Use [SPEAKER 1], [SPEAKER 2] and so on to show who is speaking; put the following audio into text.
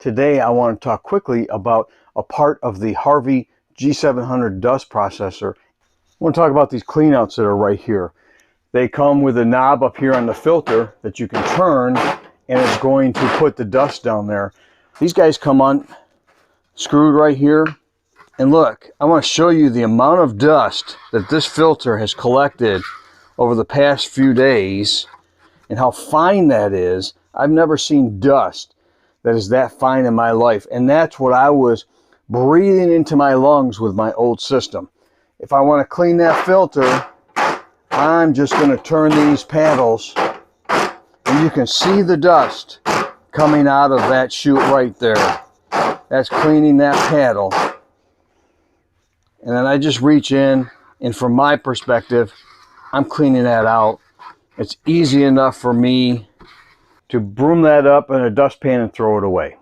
[SPEAKER 1] Today I want to talk quickly about a part of the Harvey G-700 dust processor. I want to talk about these cleanouts that are right here. They come with a knob up here on the filter that you can turn, and it's going to put the dust down there. These guys come on screwed right here. And look, I want to show you the amount of dust that this filter has collected over the past few days and how fine that is. I've never seen dust that is that fine in my life, and that's what I was breathing into my lungs with my old system. If I want to clean that filter, I'm just going to turn these paddles, and you can see the dust coming out of that chute right there. That's cleaning that paddle. And then I just reach in, and from my perspective, I'm cleaning that out. It's easy enough for me to broom that up in a dustpan and throw it away.